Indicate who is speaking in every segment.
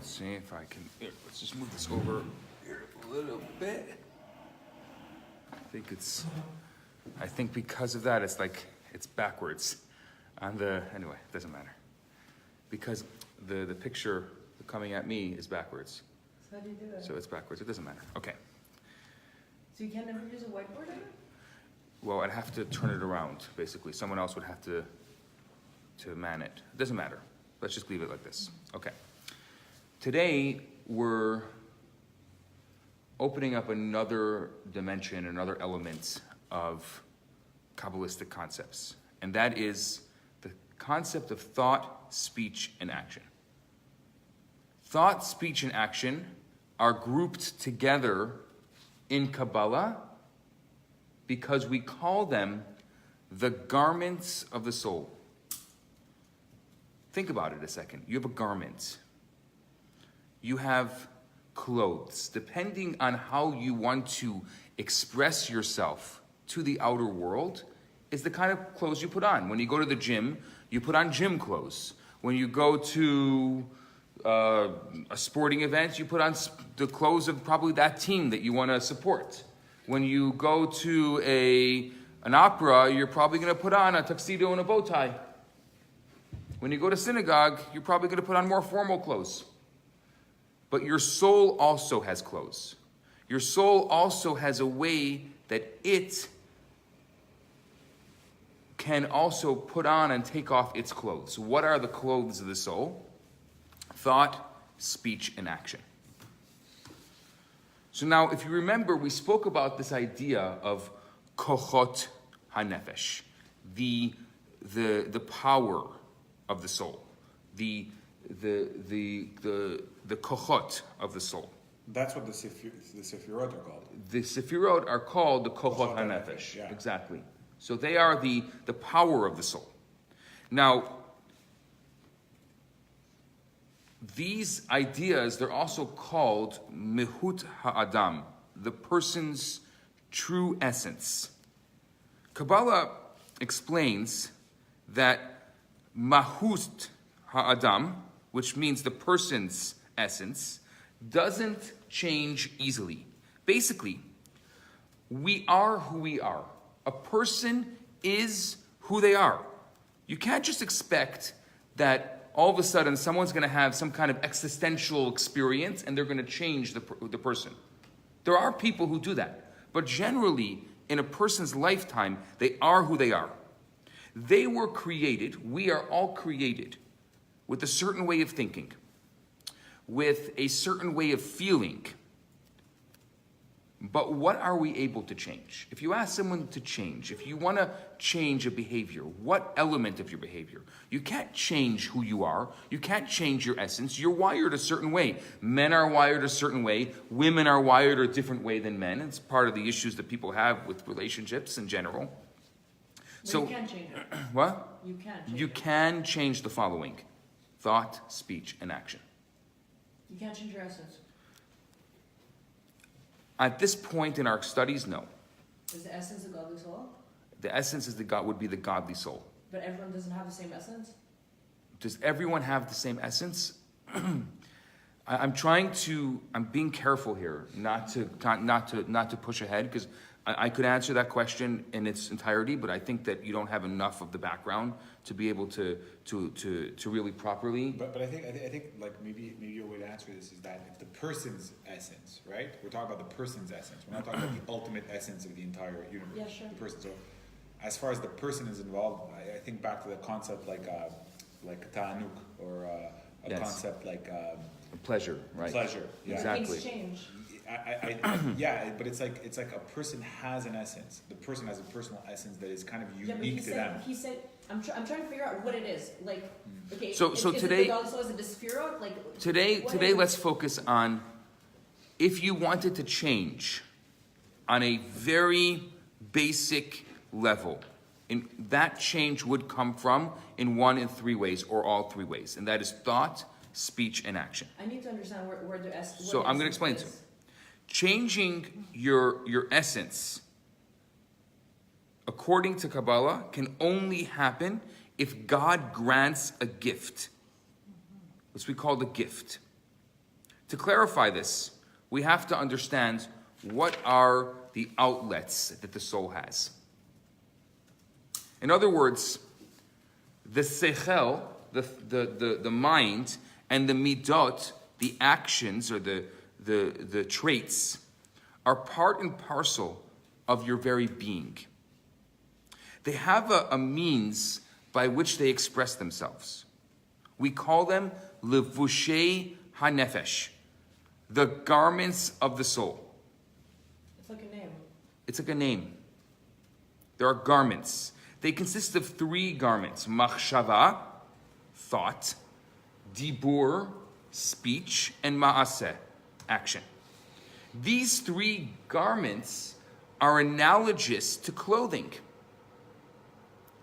Speaker 1: Let's see if I can, here, let's just move this over here a little bit. I think because of that, it's backwards on the, anyway, it doesn't matter. Because the picture coming at me is backwards.
Speaker 2: So how do you do it?
Speaker 1: So it's backwards, it doesn't matter, okay.
Speaker 2: So you can't ever use a whiteboard on it?
Speaker 1: Well, I'd have to turn it around, basically. Someone else would have to man it. It doesn't matter. Let's just leave it like this. Okay. Today, we're opening up another dimension, another element of Kabbalistic concepts. And that is the concept of thought, speech, and action. Thought, speech, and action are grouped together in Kabbalah because we call them the garments of the soul. Think about it a second. You have a garment. You have clothes. Depending on how you want to express yourself to the outer world is the kind of clothes you put on. When you go to the gym, you put on gym clothes. When you go to a sporting event, you put on the clothes of probably that team that you want to support. When you go to an opera, you're probably going to put on a tuxedo and a bow tie. When you go to synagogue, you're probably going to put on more formal clothes. But your soul also has clothes. Your soul also has a way that it can also put on and take off its clothes. What are the clothes of the soul? Thought, speech, and action. So now, if you remember, we spoke about this idea of kochot hanefesh, the power of the soul, the kochot of the soul.
Speaker 3: That's what the Sefirot are called.
Speaker 1: The Sefirot are called the kochot hanefesh.
Speaker 3: Yeah.
Speaker 1: Exactly. So they are the power of the soul. Now, these ideas, they're also called mehut ha'adam, the person's true essence. Kabbalah explains that mahut ha'adam, which means the person's essence, doesn't change easily. Basically, we are who we are. A person is who they are. You can't just expect that all of a sudden someone's going to have some kind of existential experience and they're going to change the person. There are people who do that. But generally, in a person's lifetime, they are who they are. They were created, we are all created, with a certain way of thinking, with a certain way of feeling. But what are we able to change? If you ask someone to change, if you want to change a behavior, what element of your behavior? You can't change who you are. You can't change your essence. You're wired a certain way. Men are wired a certain way. Women are wired a different way than men. It's part of the issues that people have with relationships in general.
Speaker 2: But you can change it.
Speaker 1: What?
Speaker 2: You can change
Speaker 1: You
Speaker 2: it.
Speaker 1: can change the following: thought, speech, and action.
Speaker 2: You can't change your essence.
Speaker 1: At this point in our studies, no.
Speaker 2: Is the essence the godly soul?
Speaker 1: The essence would be the godly soul.
Speaker 2: But everyone doesn't have the same essence?
Speaker 1: Does everyone have the same essence? I'm being careful here, not to push ahead, because I could answer that question in its entirety, but I think that you don't have enough of the background to be able to really properly.
Speaker 3: But I think like maybe your way to answer this is that it's the person's essence, right? We're talking about the person's essence. We're not talking about the ultimate essence of the entire universe.
Speaker 2: Yeah, sure.
Speaker 3: The person. So, as far as the person is involved, I think back to the concept like ta'anuk or a
Speaker 1: Yes.
Speaker 3: concept like
Speaker 1: Pleasure, right?
Speaker 3: pleasure. Yeah.
Speaker 1: Exactly.
Speaker 2: Things change.
Speaker 3: Yeah, but it's like a person has an essence. The person has a personal essence that is kind of
Speaker 2: Yeah, but
Speaker 3: unique to them.
Speaker 2: he said, I'm trying to figure out what it is. Like, okay,
Speaker 1: So
Speaker 2: is
Speaker 1: today-
Speaker 2: it the godly soul? Is it the Sefirot? Like,
Speaker 1: Today,
Speaker 2: what is it?
Speaker 1: let's focus on if you wanted to change on a very basic level. And that change would come from in one in three ways, or all three ways, and that is thought, speech, and action.
Speaker 2: I need to understand where the essence.
Speaker 1: So I'm going to explain to you. Changing your essence, according to Kabbalah, can only happen if God grants a gift. Which we call the gift. To clarify this, we have to understand what are the outlets that the soul has. In other words, the sechel, the mind, and the midot, the actions or the traits, are part and parcel of your very being. They have a means by which they express themselves. We call them levushei hanefesh, the garments of the soul.
Speaker 2: It's like a name.
Speaker 1: It's like a name. There are garments. They consist of 3 garments: machshava, thought; dibur, speech; and ma'aseh, action. These 3 garments are analogous to clothing.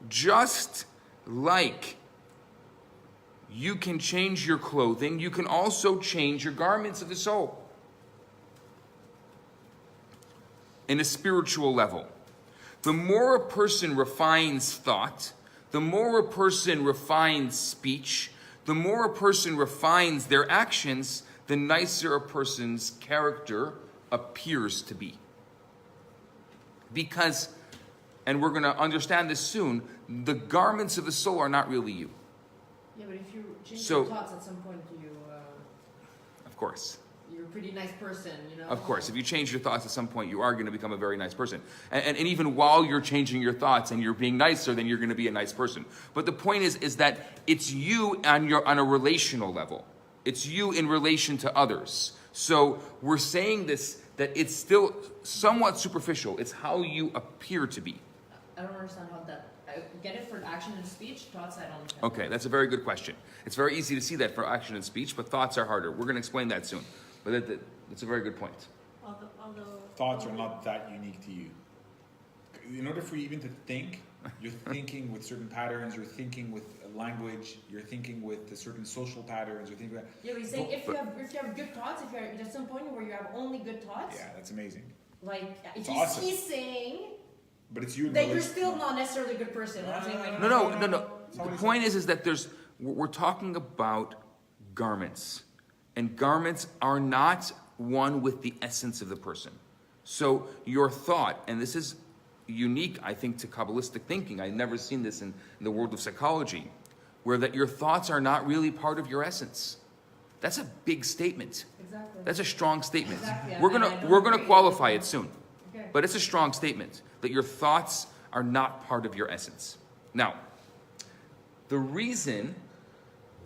Speaker 1: Just like you can change your clothing, you can also change your garments of the soul. In a spiritual level, the more a person refines thought, the more a person refines speech, the more a person refines their actions, the nicer a person's character appears to be. Because, and we're going to understand this soon, the garments of the soul are not really you.
Speaker 2: Yeah, but if you change
Speaker 1: So-
Speaker 2: your thoughts at some point,
Speaker 1: Of course.
Speaker 2: you're a pretty nice person, you know?
Speaker 1: Of course, if you change your thoughts at some point, you are going to become a very nice person. And even while you're changing your thoughts and you're being nicer, then you're going to be a nice person. But the point is that it's you on a relational level. It's you in relation to others. So we're saying this, that it's still somewhat superficial. It's how you appear to be.
Speaker 2: I don't understand how that... I get it for action and speech, thoughts I don't understand.
Speaker 1: Okay, that's a very good question. It's very easy to see that for action and speech, but thoughts are harder. We're going to explain that soon. But that's a very good point.
Speaker 4: Although
Speaker 3: Thoughts are not that unique to you. In order for you even to think, you're thinking with certain patterns, you're thinking with language, you're thinking with the certain social patterns, you're thinking about...
Speaker 2: Yeah, but he's saying if you have good thoughts, if you're at some point where you have only good thoughts,
Speaker 3: Yeah, that's amazing.
Speaker 2: like
Speaker 3: It's awesome.
Speaker 2: he's saying
Speaker 3: But it's you in
Speaker 2: that you're
Speaker 3: relation-
Speaker 2: still not necessarily a good person. I'm saying like
Speaker 1: No. The point is that we're talking about garments. And garments are not one with the essence of the person. So your thought, and this is unique, I think, to Kabbalistic thinking. I've never seen this in the world of psychology, where that your thoughts are not really part of your essence. That's a big statement.
Speaker 2: Exactly.
Speaker 1: That's a strong statement.
Speaker 2: Exactly,
Speaker 1: We're
Speaker 2: and I
Speaker 1: gonna
Speaker 2: don't
Speaker 1: we're gonna
Speaker 2: agree.
Speaker 1: qualify it soon.
Speaker 2: Okay.
Speaker 1: But it's a strong statement that your thoughts are not part of your essence. Now, the reason,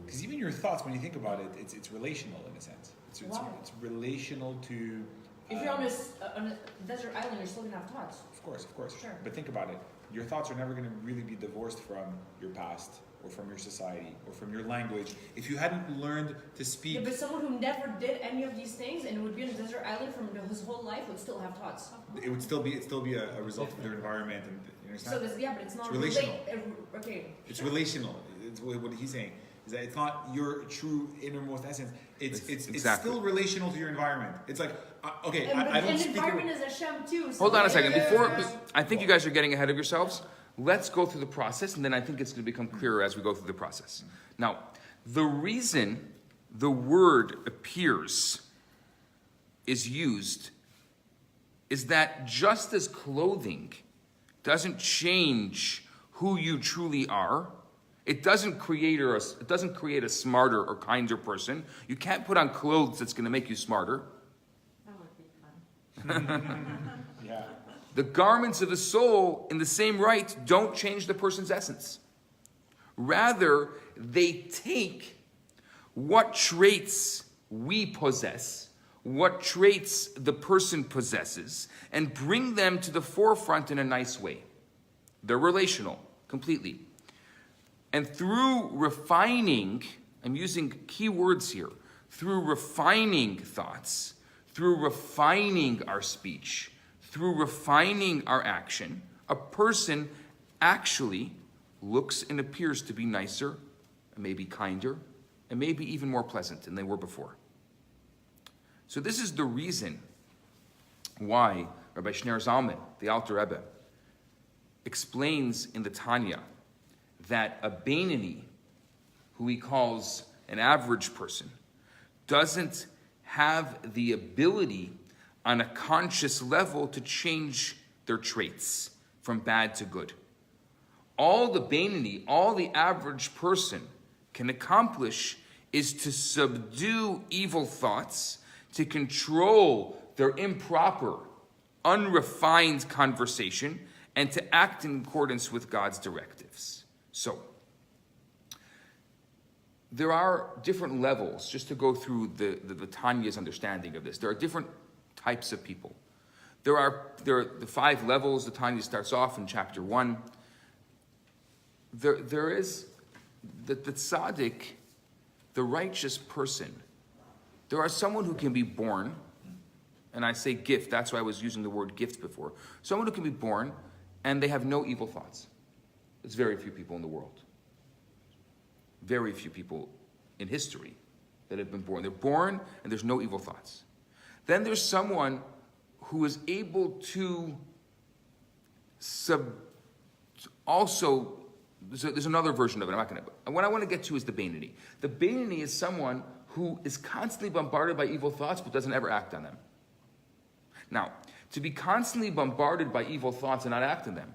Speaker 3: Because even your thoughts, when you think about it, it's relational in a sense.
Speaker 2: Why?
Speaker 3: It's relational to...
Speaker 2: If you're on a desert island, you're still gonna have thoughts.
Speaker 3: Of course.
Speaker 2: Sure.
Speaker 3: But think about it. Your thoughts are never going to really be divorced from your past or from your society or from your language. If you hadn't learned to speak...
Speaker 2: Yeah, but someone who never did any of these things and would be on a desert island from his whole life would still have thoughts.
Speaker 3: It would still be a result of their environment, and you
Speaker 2: So
Speaker 3: understand?
Speaker 2: this, yeah, but it's not
Speaker 3: It's relational.
Speaker 2: Okay.
Speaker 3: It's relational. It's what he's saying is that it's not your true innermost essence. It's
Speaker 1: Exactly.
Speaker 3: still relational to your environment. It's like okay,
Speaker 2: And,
Speaker 3: I don't
Speaker 2: and
Speaker 3: speak.
Speaker 2: environment is Hashem too. So
Speaker 1: hold on a second. Before,
Speaker 2: Yeah.
Speaker 1: I think you guys are getting ahead of yourselves. Let's go through the process, and then I think it's going to become clearer as we go through the process. Now, the reason the word appears is used is that just as clothing doesn't change who you truly are, it doesn't create a smarter or kinder person. You can't put on clothes that's going to make you smarter.
Speaker 4: that would be fun.
Speaker 3: Yeah.
Speaker 1: The garments of the soul, in the same right, don't change the person's essence. Rather, they take what traits we possess, what traits the person possesses, and bring them to the forefront in a nice way. They're relational, completely. And through refining, I'm using key words here, through refining thoughts, through refining our speech, through refining our action, a person actually looks and appears to be nicer, maybe kinder, and maybe even more pleasant than they were before. So this is the reason why Rabbi Shneur Zalman, the Alter Rebbe, explains in the Tanya that a Beinoni, who he calls an average person, doesn't have the ability on a conscious level to change their traits from bad to good. All the Beinoni, all the average person can accomplish is to subdue evil thoughts, to control their improper, unrefined conversation, and to act in accordance with God's directives. So, there are different levels, just to go through the Tanya's understanding of this. There are different types of people. There are the 5 levels. The Tanya starts off in chapter 1. There is the tzaddik, the righteous person. There are someone who can be born, and I say gift, that's why I was using the word gift before. Someone who can be born and they have no evil thoughts. There's very few people in the world. Very few people in history that have been born. They're born and there's no evil thoughts. Then there's someone who is able to also, there's another version of it. What I want to get to is the Beinoni. The Beinoni is someone who is constantly bombarded by evil thoughts but doesn't ever act on them. Now, to be constantly bombarded by evil thoughts and not act on them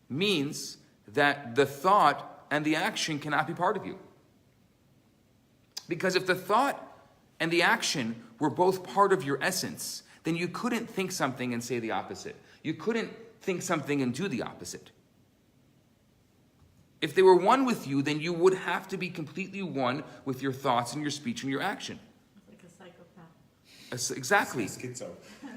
Speaker 1: means that the thought and the action cannot be part of you. Because if the thought and the action were both part of your essence, then you couldn't think something and say the opposite. You couldn't think something and do the opposite. If they were one with you, then you would have to be completely one with your thoughts and your speech and your action.
Speaker 4: Like a psychopath.
Speaker 1: Exactly.
Speaker 3: Schizo.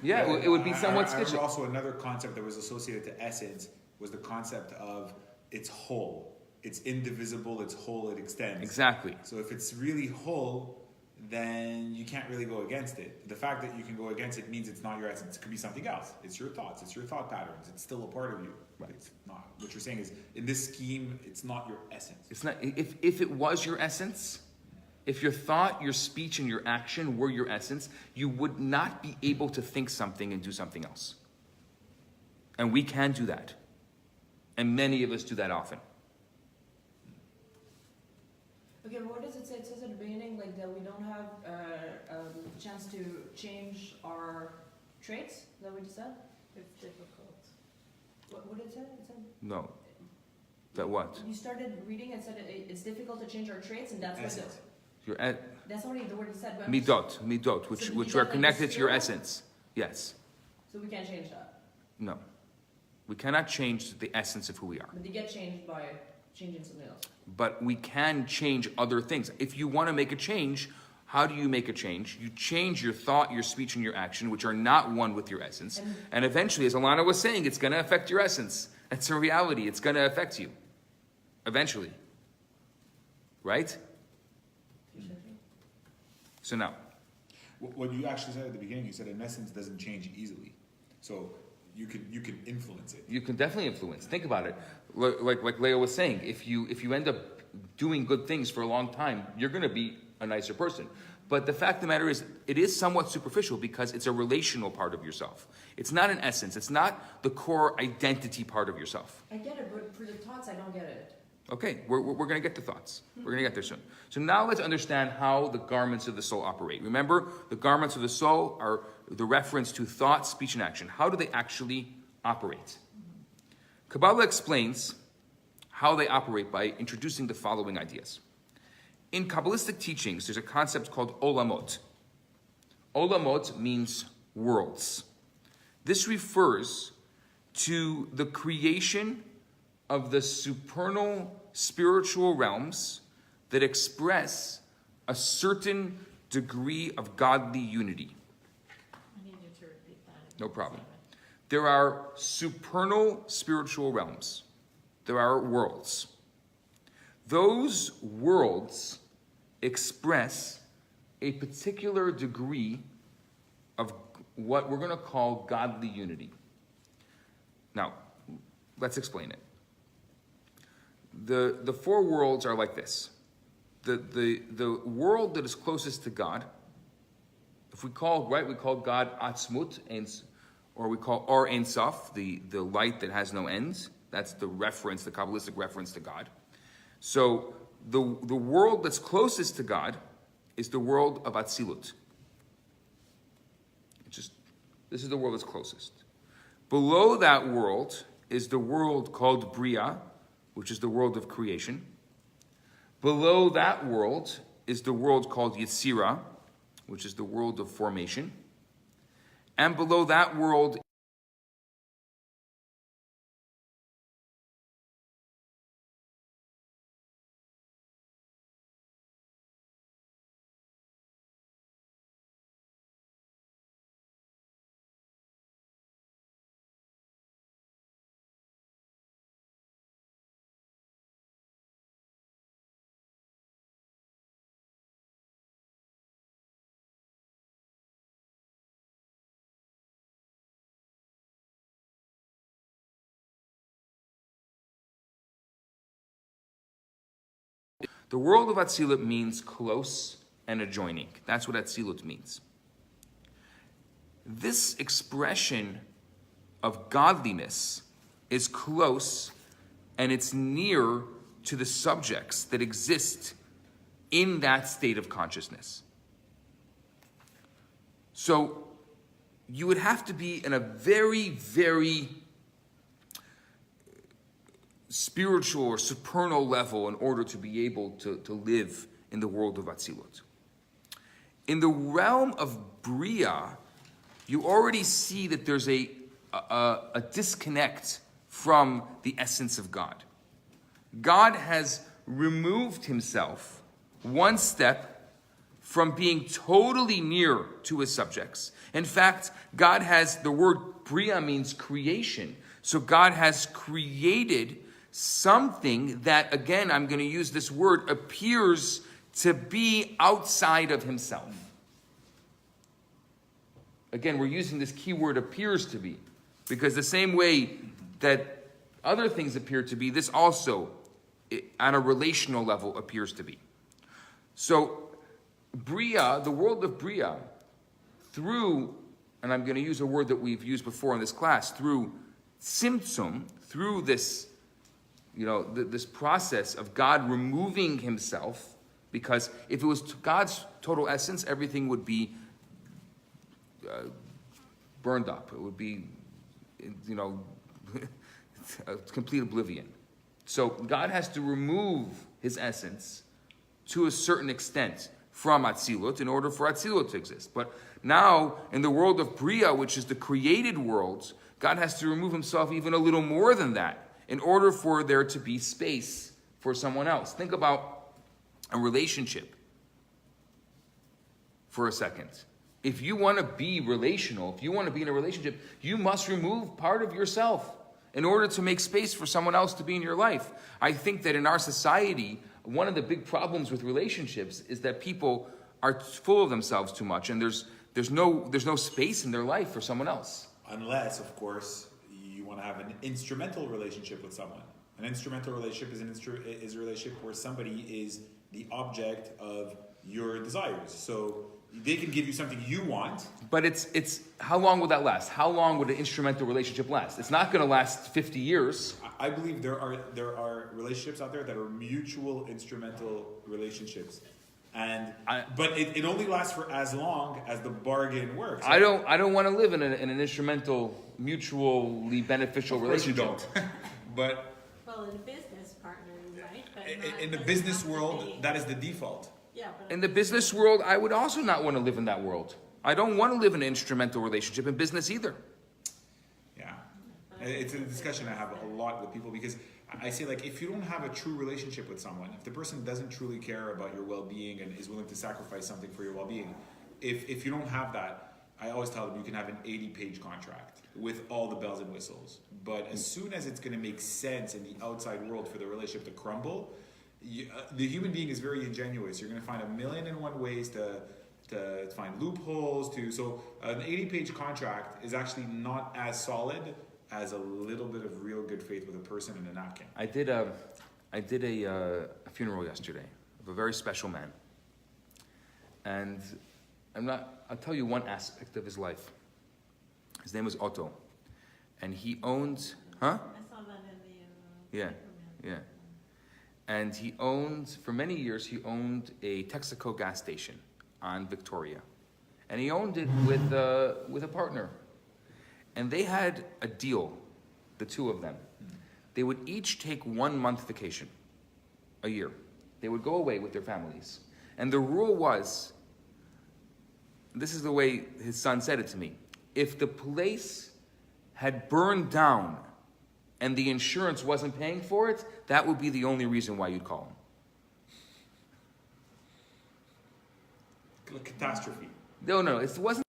Speaker 1: Yeah, it would be somewhat
Speaker 3: I remember
Speaker 1: schizo.
Speaker 3: also another concept that was associated to essence was the concept of it's whole. It's indivisible, it's whole, it extends.
Speaker 1: Exactly.
Speaker 3: So if it's really whole, then you can't really go against it. The fact that you can go against it means it's not your essence. It could be something else. It's your thoughts, it's your thought patterns. It's still a part of you.
Speaker 1: Right.
Speaker 3: It's not. What you're saying is, in this scheme, it's not your essence.
Speaker 1: It's not. If it was your essence, if your thought, your speech, and your action were your essence, you would not be able to think something and do something else. And we can do that. And many of us do that often.
Speaker 2: Okay, but what does it say? It says at the beginning, like, that we don't have a chance to change our traits. Is that what you said?
Speaker 4: It's difficult.
Speaker 2: What did it say? It said
Speaker 1: No. That what?
Speaker 2: you started reading and said it's difficult to change our traits, and that's
Speaker 3: Essence.
Speaker 1: Your
Speaker 2: that's only the word it said. But I'm just-
Speaker 1: midot, which
Speaker 2: So
Speaker 1: which
Speaker 2: midot,
Speaker 1: are
Speaker 2: like
Speaker 1: connected
Speaker 2: the
Speaker 1: to your
Speaker 2: spirit?
Speaker 1: essence. Yes.
Speaker 2: So we can't change that,
Speaker 1: No. We cannot change the essence of who we are.
Speaker 2: but they get changed by changing something else.
Speaker 1: But we can change other things. If you want to make a change, how do you make a change? You change your thought, your speech, and your action, which are not one with your essence. And eventually, as Alana was saying, it's going to affect your essence. That's a reality. It's going to affect you. Eventually. Right? So now,
Speaker 3: What you actually said at the beginning, you said an essence doesn't change easily. So you can influence it.
Speaker 1: you can definitely influence. Think about it. Like Leo was saying, if you end up doing good things for a long time, you're going to be a nicer person. But the fact of the matter is, it is somewhat superficial because it's a relational part of yourself. It's not an essence. It's not the core identity part of yourself.
Speaker 2: I get it, but for the thoughts, I don't get it.
Speaker 1: Okay, we're going to get to thoughts. We're going to get there soon. So now let's understand how the garments of the soul operate. Remember, the garments of the soul are the reference to thought, speech, and action. How do they actually operate? Kabbalah explains how they operate by introducing the following ideas. In Kabbalistic teachings, there's a concept called olamot. Olamot means worlds. This refers to the creation of the supernal spiritual realms that express a certain degree of godly unity.
Speaker 4: I need you to repeat that.
Speaker 1: No problem. There are supernal spiritual realms. There are worlds. Those worlds express a particular degree of what we're going to call godly unity. Now, let's explain it. The 4 worlds are like this. The world that is closest to God, if we call God Atzmut, or we call Or Ein Sof, the light that has no end. That's the reference, the Kabbalistic reference to God. So the world that's closest to God is the world of Atzilut. This is the world that's closest. Below that world is the world called Bria, which is the world of creation. Below that world is the world called Yetzira, which is the world of formation. And below that world the world of Atzilut means close and adjoining. That's what Atzilut means. This expression of godliness is close and it's near to the subjects that exist in that state of consciousness. So you would have to be in a very, very spiritual or supernal level in order to be able to live in the world of Atzilut. In the realm of Bria, you already see that there's a disconnect from the essence of God. God has removed himself one step from being totally near to his subjects. In fact, God has, the word Bria means creation. So God has created something that, again, I'm going to use this word, appears to be outside of himself. Again, we're using this key word appears to be, because the same way that other things appear to be, this also, on a relational level, appears to be. So, Bria, the world of Bria, through, and I'm going to use a word that we've used before in this class, through Tzimtzum, through this, this process of God removing himself, because if it was God's total essence, everything would be burned up. It would be, complete oblivion. So God has to remove his essence to a certain extent from Atzilut in order for Atzilut to exist. But now, in the world of Bria, which is the created world, God has to remove himself even a little more than that in order for there to be space for someone else. Think about a relationship for a second. If you want to be relational, if you want to be in a relationship, you must remove part of yourself in order to make space for someone else to be in your life. I think that in our society, one of the big problems with relationships is that people are full of themselves too much, and there's no space in their life for someone else.
Speaker 3: Unless, of course, you want to have an instrumental relationship with someone. An instrumental relationship is a relationship where somebody is the object of your desires. So they can give you something you want.
Speaker 1: But it's how long will that last? How long would an instrumental relationship last? It's not going to last 50 years.
Speaker 3: I believe there are relationships out there that are mutual instrumental relationships. But it only lasts for as long as the bargain works.
Speaker 1: I don't want to live in an instrumental, mutually beneficial relationship.
Speaker 3: Of course you don't. But
Speaker 4: Well, in a business partner, you might, but
Speaker 3: in the
Speaker 4: not
Speaker 3: business
Speaker 4: have to
Speaker 3: world,
Speaker 4: be.
Speaker 3: that is the default.
Speaker 4: Yeah, but
Speaker 1: In the business world, I would also not want to live in that world. I don't want to live in an instrumental relationship in business either.
Speaker 3: Yeah. It's a discussion I have a lot with people, because I say, like, if you don't have a true relationship with someone, if the person doesn't truly care about your well-being and is willing to sacrifice something for your well-being, if you don't have that, I always tell them you can have an 80-page contract with all the bells and whistles. But as soon as it's going to make sense in the outside world for the relationship to crumble, the human being is very ingenuous. You're going to find 1,000,001 ways to find loopholes. So an 80-page contract is actually not as solid as a little bit of real good faith with a person in a napkin.
Speaker 1: I did a funeral yesterday of a very special man, and I'll tell you one aspect of his life. His name was Otto, and he owned,
Speaker 4: I saw that in the
Speaker 1: Yeah,
Speaker 4: paper,
Speaker 1: yeah. And he owned, for many years, he owned a Texaco gas station on Victoria. And he owned it with a partner. And they had a deal, the two of them. They would each take 1 month vacation a year. They would go away with their families. And the rule was, this is the way his son said it to me, if the place had burned down and the insurance wasn't paying for it, that would be the only reason why you'd call him.
Speaker 3: A catastrophe.
Speaker 1: No, it wasn't.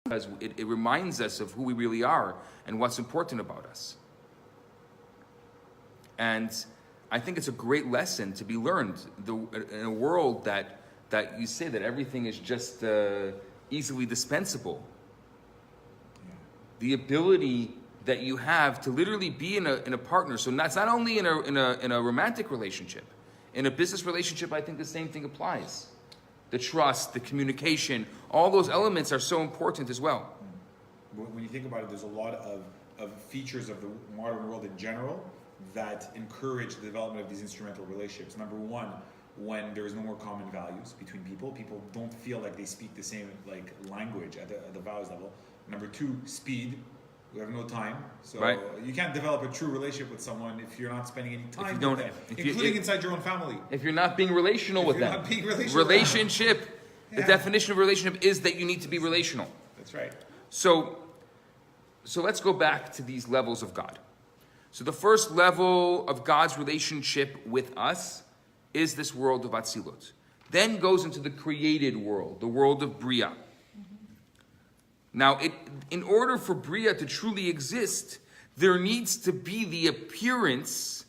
Speaker 1: Because it reminds us of who we really are and what's important about us. And I think it's a great lesson to be learned in a world that you say that everything is just easily dispensable.
Speaker 3: Yeah.
Speaker 1: The ability that you have to literally be in a partner. So it's not only in a romantic relationship, in a business relationship. I think the same thing applies. The trust, the communication, all those elements are so important as well.
Speaker 3: When you think about it, there's a lot of features of the modern world in general that encourage the development of these instrumental relationships. Number one, when there is no more common values between people don't feel like they speak the same language at the values level. Number two, speed. We have no time, so
Speaker 1: right.
Speaker 3: You can't develop a true relationship with someone if you're not spending any time with them,
Speaker 1: including
Speaker 3: inside your own family.
Speaker 1: If you're not being relational with them.
Speaker 3: Not being relational.
Speaker 1: Relationship, the definition of relationship is that you need to be relational.
Speaker 3: That's right.
Speaker 1: So let's go back to these levels of God. So the first level of God's relationship with us is this world of Atzilut. Then goes into the created world, the world of Bria. Now, in order for Bria to truly exist, there needs to be the appearance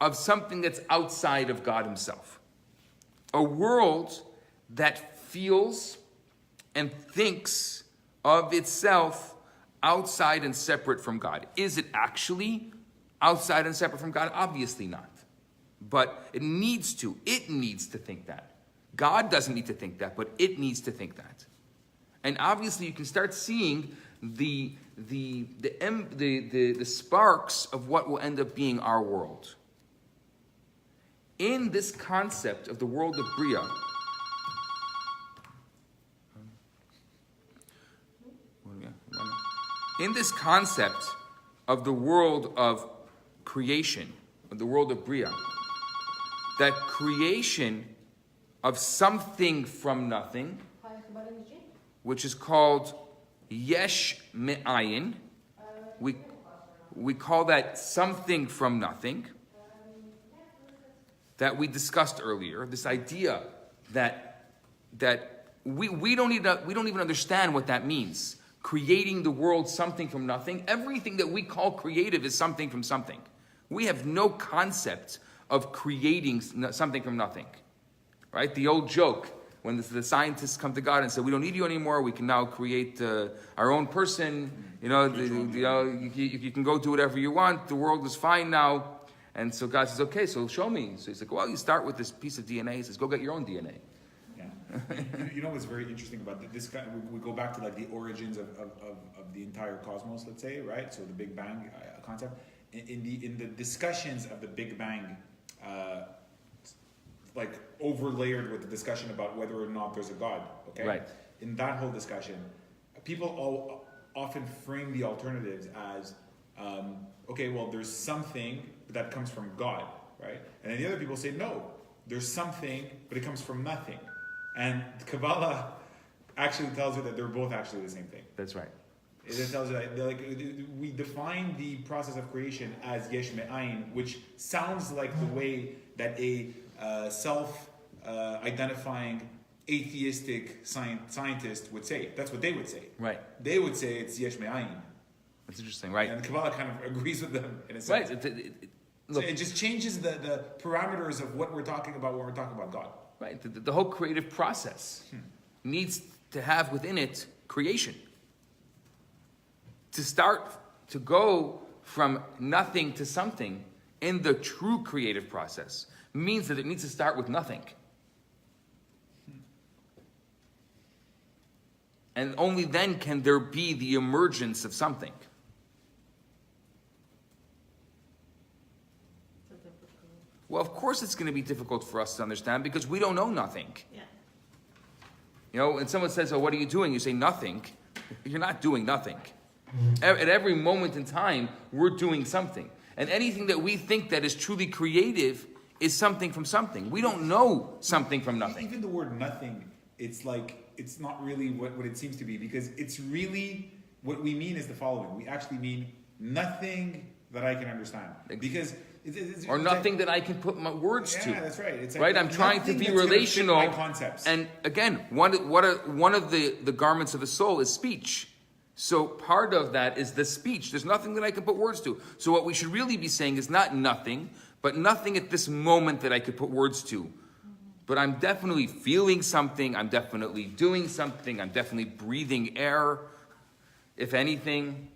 Speaker 1: of something that's outside of God himself. A world that feels and thinks of itself outside and separate from God. Is it actually outside and separate from God? Obviously not. But it needs to think that. God doesn't need to think that, but it needs to think that. And obviously you can start seeing the sparks of what will end up being our world. In this concept of the world of Bria, in this concept of the world of creation, of the world of Bria, that creation of something from nothing, which is called yesh me'ayin. We call that something from nothing, that we discussed earlier. This idea that we don't even understand what that means. Creating the world something from nothing. Everything that we call creative is something from something. We have no concept of creating something from nothing, right? The old joke. When the scientists come to God and say, we don't need you anymore, we can now create our own person, you can go do whatever you want, the world is fine now. And so God says, okay, so show me. So he's like, well, you start with this piece of DNA. He says, go get your own DNA.
Speaker 3: Yeah. You know what's very interesting about this guy, we go back to the origins of the entire cosmos, let's say, right? So the Big Bang concept. In the discussions of the Big Bang, overlayered with the discussion about whether or not there's a God, okay?
Speaker 1: Right.
Speaker 3: In that whole discussion, people often frame the alternatives as, okay, well, there's something that comes from God, right? And then the other people say, no, there's something, but it comes from nothing. And Kabbalah actually tells you that they're both actually the same thing.
Speaker 1: That's right.
Speaker 3: It tells you that we define the process of creation as yesh me'ayin, which sounds like the way that a self-identifying atheistic scientist would say. That's what they would say.
Speaker 1: Right.
Speaker 3: They would say it's yesh me'ayin.
Speaker 1: That's interesting, right?
Speaker 3: And Kabbalah kind of agrees with them in a sense.
Speaker 1: Right.
Speaker 3: So it just changes the parameters of what we're talking about when we're talking about God.
Speaker 1: Right. The whole creative process needs to have within it creation. To go from nothing to something in the true creative process means that it needs to start with nothing. And only then can there be the emergence of something.
Speaker 4: So difficult.
Speaker 1: Well, of course it's going to be difficult for us to understand because we don't know nothing.
Speaker 4: Yeah.
Speaker 1: You know, and someone says, oh, what are you doing? You say nothing. You're not doing nothing. At every moment in time, we're doing something. And anything that we think that is truly creative is something from something. We don't know something from nothing.
Speaker 3: Even the word nothing, it's like, it's not really what it seems to be, because it's really, what we mean is the following. We actually mean nothing that I can understand. Because
Speaker 1: or nothing that I can put my words to.
Speaker 3: Yeah, that's right. It's
Speaker 1: right? I'm trying to be relational.
Speaker 3: My concepts.
Speaker 1: And again, one of the garments of the soul is speech. So part of that is the speech. There's nothing that I can put words to. So what we should really be saying is not nothing, but nothing at this moment that I could put words to. But I'm definitely feeling something. I'm definitely doing something. I'm definitely breathing air, if anything.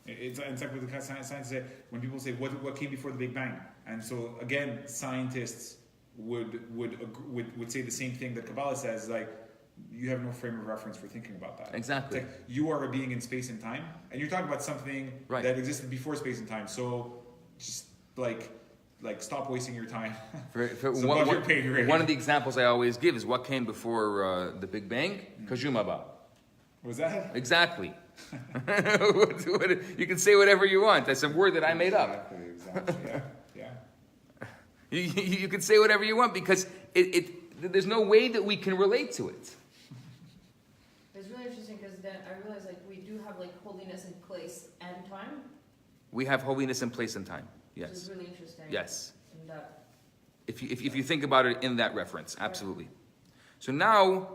Speaker 3: It's like what the scientists say, when people say, what came before the Big Bang? And so, again, scientists would say the same thing that Kabbalah says, like, you have no frame of reference for thinking about that.
Speaker 1: Exactly.
Speaker 3: It's like, you are a being in space and time, and you're talking about something that existed before space and time. So, just like stop wasting your time.
Speaker 1: One of the examples I always give is what came before the Big Bang? Kajumaba.
Speaker 3: Was that?
Speaker 1: Exactly. You can say whatever you want. That's a word that I made up.
Speaker 3: Exactly. Yeah.
Speaker 1: You can say whatever you want because there's no way that we can relate to it.
Speaker 2: It's really interesting because then I realized like we do have like holiness in place and time.
Speaker 1: We have holiness in place and time. Yes.
Speaker 2: Which is really interesting.
Speaker 1: Yes.
Speaker 2: In that.
Speaker 1: If you think about it in that reference, absolutely. So now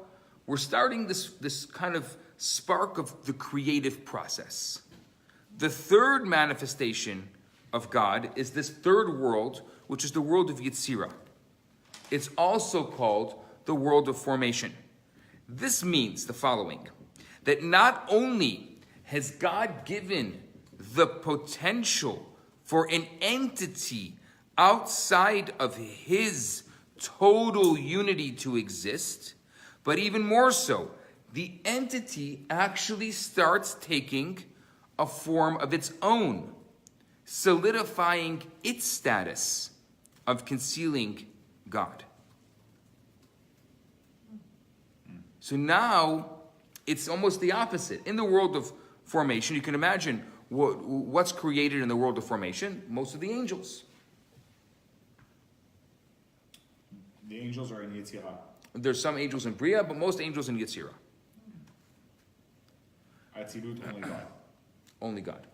Speaker 1: we're starting this kind of spark of the creative process. The third manifestation of God is this third world, which is the world of Yetzirah. It's also called the world of formation. This means the following, that not only has God given the potential for an entity outside of his total unity to exist, but even more so, the entity actually starts taking a form of its own, solidifying its status of concealing God. So now it's almost the opposite. In the world of formation, you can imagine what's created in the world of formation? Most of the angels.
Speaker 3: The angels are in Yetzirah.
Speaker 1: There's some angels in Bria, but most angels in Yetzirah.
Speaker 3: Atzilut, only God.
Speaker 1: Only God.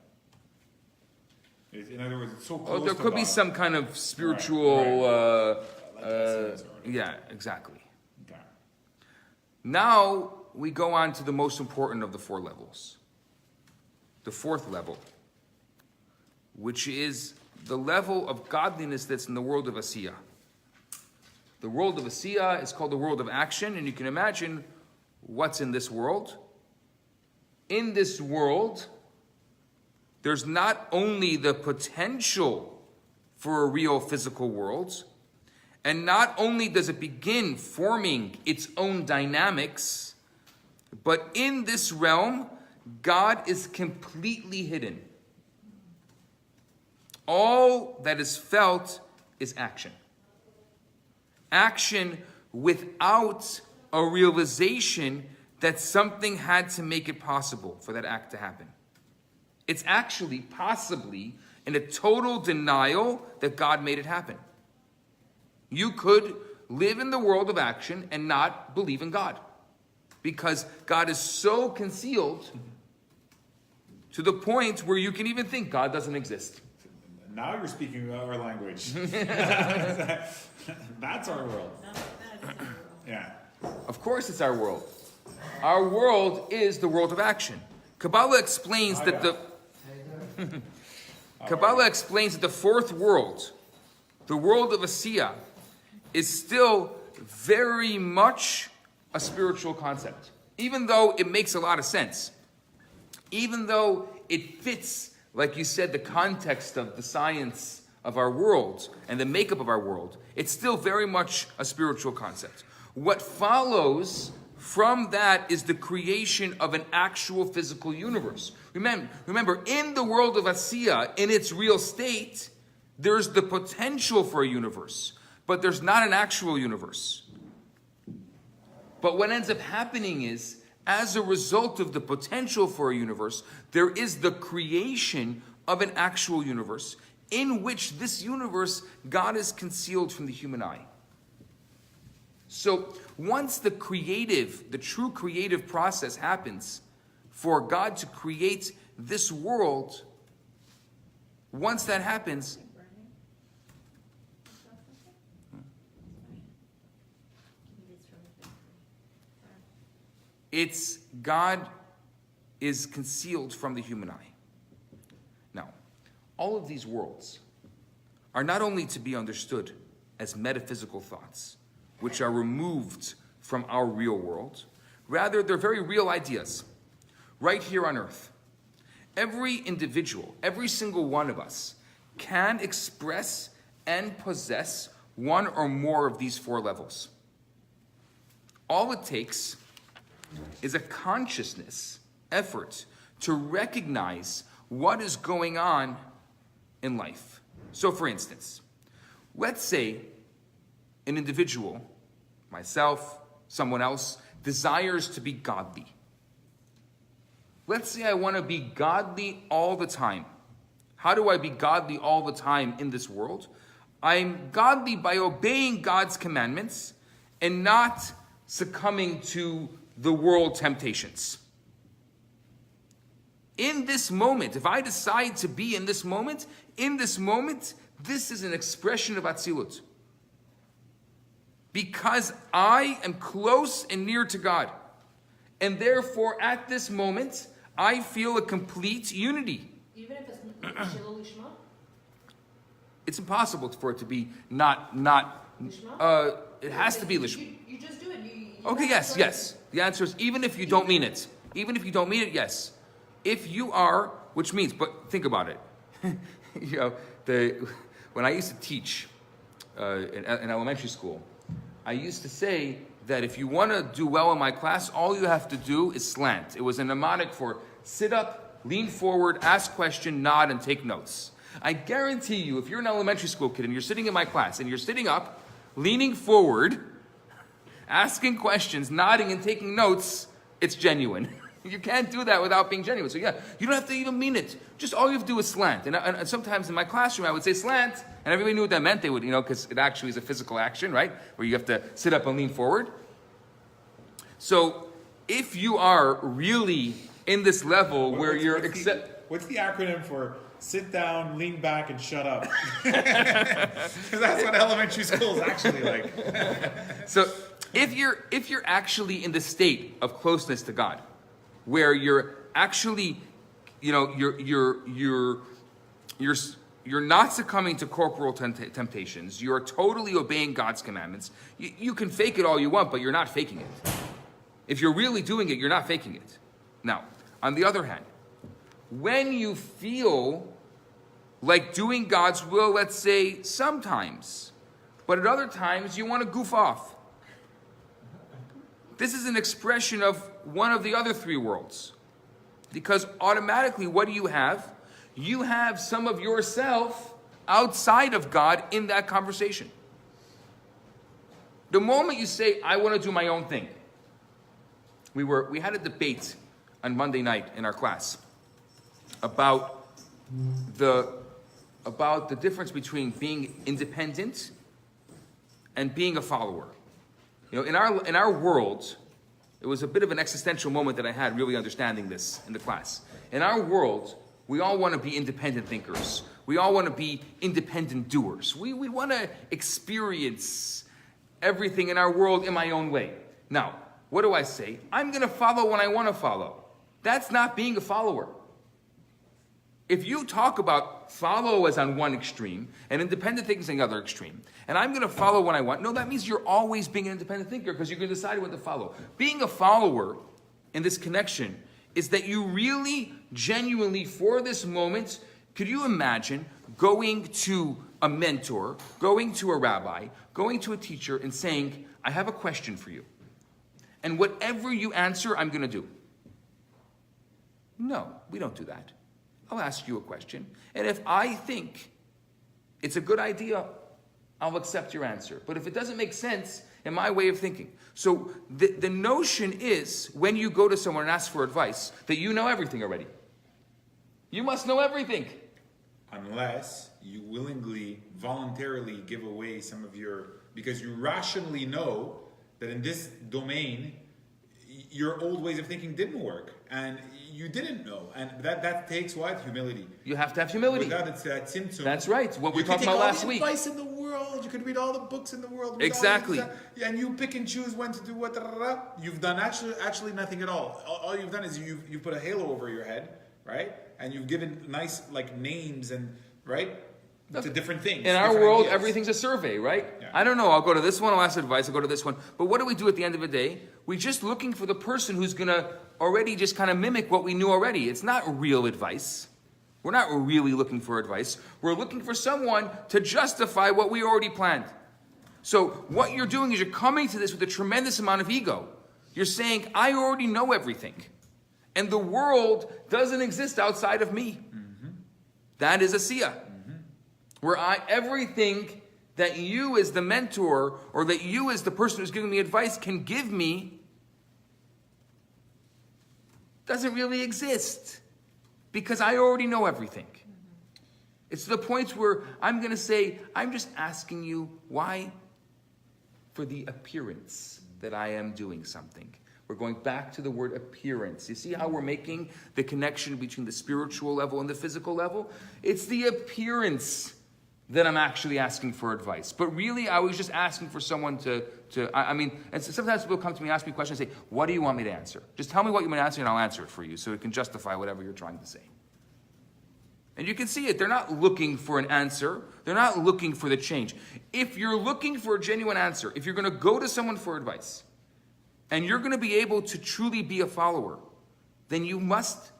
Speaker 3: In other words, it's so close
Speaker 1: There
Speaker 3: to
Speaker 1: could
Speaker 3: God.
Speaker 1: be some kind of spiritual...
Speaker 3: Like essence or whatever.
Speaker 1: yeah, exactly.
Speaker 3: Okay.
Speaker 1: Now we go on to the most important of the four levels. The fourth level, which is the level of godliness that's in the world of Asiya. The world of Asiya is called the world of action, and you can imagine what's in this world. In this world, there's not only the potential for a real physical world, and not only does it begin forming its own dynamics, but in this realm, God is completely hidden. All that is felt is action. Action without a realization that something had to make it possible for that act to happen. It's actually possibly in a total denial that God made it happen. You could live in the world of action and not believe in God, because God is so concealed to the point where you can even think God doesn't exist.
Speaker 3: Now you're speaking our language. That's our world.
Speaker 4: That is our world.
Speaker 3: Yeah.
Speaker 1: Of course it's our world. Our world is the world of action. Kabbalah explains that Kabbalah explains that the fourth world, the world of Asiya, is still very much a spiritual concept. Even though it makes a lot of sense. Even though it fits, like you said, the context of the science of our world and the makeup of our world, it's still very much a spiritual concept. What follows from that is the creation of an actual physical universe. Remember, in the world of Asiya, in its real state, there's the potential for a universe, but there's not an actual universe. But what ends up happening is, as a result of the potential for a universe, there is the creation of an actual universe, in which this universe, God is concealed from the human eye. So once the true creative process happens for God to create this world, once that happens, it's God is concealed from the human eye. Now, all of these worlds are not only to be understood as metaphysical thoughts, which are removed from our real world. Rather, they're very real ideas, right here on earth. Every individual, every single one of us, can express and possess one or more of these four levels. All it takes is a consciousness effort to recognize what is going on in life. So, for instance, let's say an individual, myself, someone else, desires to be godly. Let's say I want to be godly all the time. How do I be godly all the time in this world? I'm godly by obeying God's commandments and not succumbing to the world temptations. In this moment, if I decide to be in this moment, this is an expression of Atzilut. Because I am close and near to God. And therefore, at this moment, I feel a complete unity.
Speaker 2: Even if it's Shilul Lishma?
Speaker 1: It's impossible for it to be not
Speaker 2: Lishma?
Speaker 1: it has to be Lishma.
Speaker 2: You just do it.
Speaker 1: Okay, yes. The answer is even if you don't mean it. Even if you don't mean it, yes. If you are, which means, but think about it. When I used to teach in elementary school, I used to say that if you want to do well in my class, all you have to do is slant. It was a mnemonic for sit up, lean forward, ask question, nod, and take notes. I guarantee you, if you're an elementary school kid and you're sitting in my class and you're sitting up, leaning forward, asking questions, nodding, and taking notes, it's genuine. You can't do that without being genuine. So yeah, you don't have to even mean it. Just all you have to do is slant. And sometimes in my classroom, I would say slant, and everybody knew what that meant. They would, because it actually is a physical action, right? Where you have to sit up and lean forward. So if you are really in this level where you're
Speaker 3: what's the acronym for sit down, lean back, and shut up? Because that's what elementary school is actually like.
Speaker 1: So if you're actually in the state of closeness to God, where you're actually, you're not succumbing to corporal temptations. You're totally obeying God's commandments. You can fake it all you want, but you're not faking it. If you're really doing it, you're not faking it. Now, on the other hand, when you feel like doing God's will, let's say sometimes, but at other times you want to goof off. This is an expression of one of the other three worlds. Because automatically, what do you have? You have some of yourself outside of God in that conversation. The moment you say, I want to do my own thing. We had a debate on Monday night in our class about the difference between being independent and being a follower. In our world, it was a bit of an existential moment that I had really understanding this in the class. In our world, we all want to be independent thinkers. We all want to be independent doers. We want to experience everything in our world in my own way. Now, what do I say? I'm going to follow when I want to follow. That's not being a follower. If you talk about follow as on one extreme and independent thinking is on the other extreme, and I'm going to follow when I want, no, that means you're always being an independent thinker because you can decide what to follow. Being a follower in this connection is that you really, genuinely, for this moment, could you imagine going to a mentor, going to a rabbi, going to a teacher and saying, I have a question for you. And whatever you answer, I'm going to do. No, we don't do that. I'll ask you a question. And if I think it's a good idea, I'll accept your answer. But if it doesn't make sense in my way of thinking. So the notion is when you go to someone and ask for advice, that you know everything already. You must know everything.
Speaker 3: Unless you willingly, voluntarily give away some of your, because you rationally know that in this domain, your old ways of thinking didn't work. And you didn't know. And that takes what? Humility.
Speaker 1: You have to have humility.
Speaker 3: Without it's that symptom.
Speaker 1: That's right. What we talked about last week.
Speaker 3: You can take all the advice in the world. You can read all the books in the world.
Speaker 1: Exactly.
Speaker 3: And you pick and choose when to do what. You've done actually nothing at all. All you've done is you've put a halo over your head, right? And you've given nice names and right to different things.
Speaker 1: In our world, everything's a survey, right?
Speaker 3: Yeah.
Speaker 1: I don't know. I'll go to this one. I'll ask advice. I'll go to this one. But what do we do at the end of the day? We're just looking for the person who's going to already just kind of mimic what we knew already. It's not real advice. We're not really looking for advice. We're looking for someone to justify what we already planned. So what you're doing is you're coming to this with a tremendous amount of ego. You're saying, I already know everything. And the world doesn't exist outside of me. Mm-hmm. That is Asiya. Mm-hmm. Where everything that you as the mentor or that you as the person who's giving me advice can give me doesn't really exist because I already know everything. Mm-hmm. It's to the point where I'm going to say, I'm just asking you why for the appearance that I am doing something. We're going back to the word appearance. You see how we're making the connection between the spiritual level and the physical level? It's the appearance that I'm actually asking for advice. But really, I was just asking for someone and sometimes people come to me and ask me questions and say, what do you want me to answer? Just tell me what you want to answer and I'll answer it for you so it can justify whatever you're trying to say. And you can see it. They're not looking for an answer. They're not looking for the change. If you're looking for a genuine answer, if you're going to go to someone for advice, and you're going to be able to truly be a follower, then you must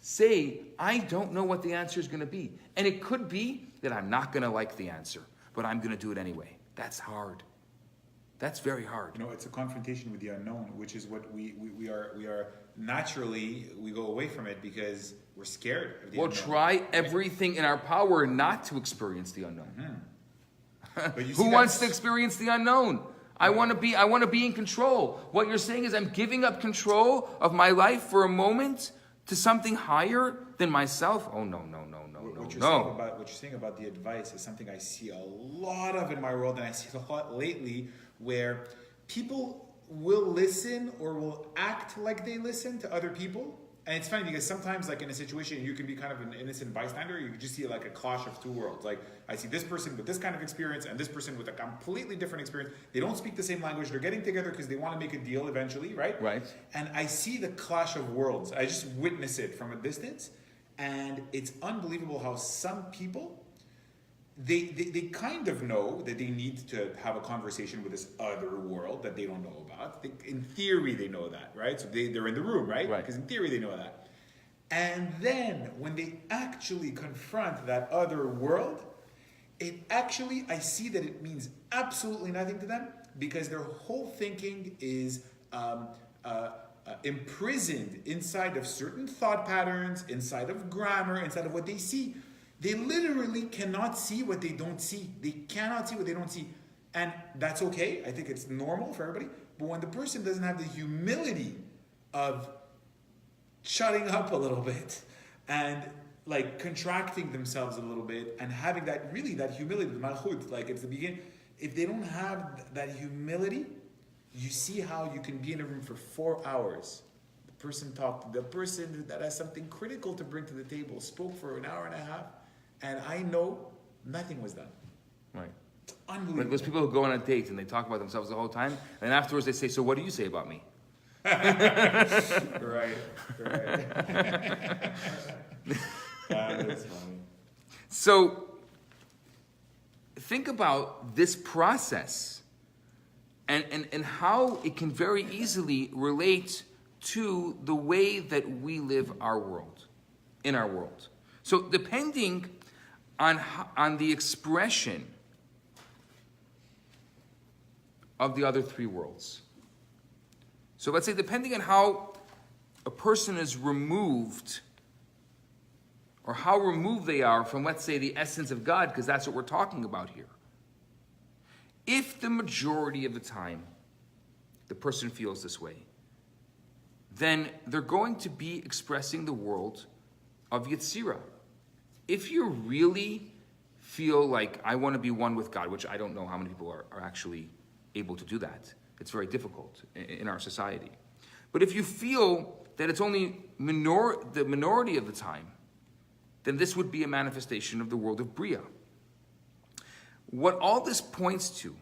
Speaker 1: say, I don't know what the answer is going to be. And it could be that I'm not going to like the answer, but I'm going to do it anyway. That's hard. That's very hard.
Speaker 3: It's a confrontation with the unknown, which is what we are naturally, we go away from it because we're scared of the unknown.
Speaker 1: We'll try everything in our power not to experience the unknown.
Speaker 3: Mm-hmm. But
Speaker 1: Who wants to experience the unknown? I want to be in control. What you're saying is I'm giving up control of my life for a moment to something higher than myself. Oh no.
Speaker 3: What you're saying about the advice is something I see a lot of in my world, and I see it a lot lately, where people will listen or will act like they listen to other people. And it's funny because sometimes, in a situation, you can be kind of an innocent bystander. You can just see a clash of two worlds. I see this person with this kind of experience and this person with a completely different experience. They don't speak the same language. They're getting together because they want to make a deal eventually, right?
Speaker 1: Right.
Speaker 3: And I see the clash of worlds. I just witness it from a distance. And it's unbelievable how some people, they kind of know that they need to have a conversation with this other world that they don't know about. In theory, they know that, right? So they're in the room, right?
Speaker 1: Right.
Speaker 3: Because in theory, they know that. And then when they actually confront that other world, I see that it means absolutely nothing to them because their whole thinking is imprisoned inside of certain thought patterns, inside of grammar, inside of what they see. They literally cannot see what they don't see. They cannot see what they don't see. And that's okay. I think it's normal for everybody. But when the person doesn't have the humility of shutting up a little bit and contracting themselves a little bit and having that humility, the malchut, it's the beginning. If they don't have that humility, you see how you can be in a room for 4 hours. The person that has something critical to bring to the table spoke for an hour and a half, and I know nothing was done.
Speaker 1: Right.
Speaker 3: Unbelievable.
Speaker 1: Like those people who go on a date and they talk about themselves the whole time, and afterwards they say, "So what do you say about me?"
Speaker 3: Right. That is funny.
Speaker 1: So think about this process and how it can very easily relate to the way that we live our world, in our world. So depending on the expression of the other three worlds. So let's say depending on how a person is removed, or how removed they are from, let's say, the essence of God, because that's what we're talking about here. If the majority of the time the person feels this way, then they're going to be expressing the world of Yetzirah. If you really feel like I want to be one with God, which I don't know how many people are actually able to do that. It's very difficult in our society. But if you feel that it's only the minority of the time, then this would be a manifestation of the world of Bria. What all this points to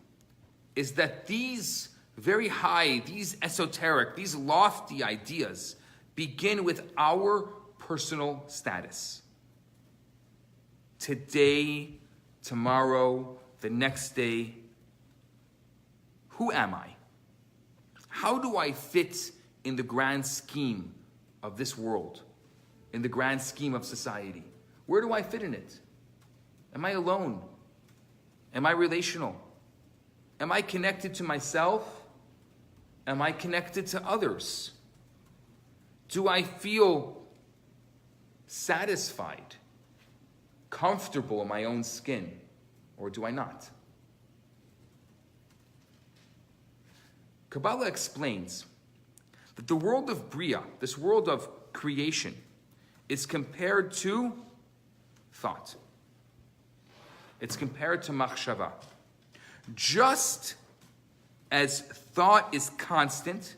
Speaker 1: is that these very high, these esoteric, these lofty ideas begin with our personal status. Today, tomorrow, the next day. Who am I? How do I fit in the grand scheme of this world, in the grand scheme of society? Where do I fit in it? Am I alone? Am I relational? Am I connected to myself? Am I connected to others? Do I feel satisfied, comfortable in my own skin, or do I not? Kabbalah explains that the world of Bria, this world of creation, is compared to thought. It's compared to machshava. Just as thought is constant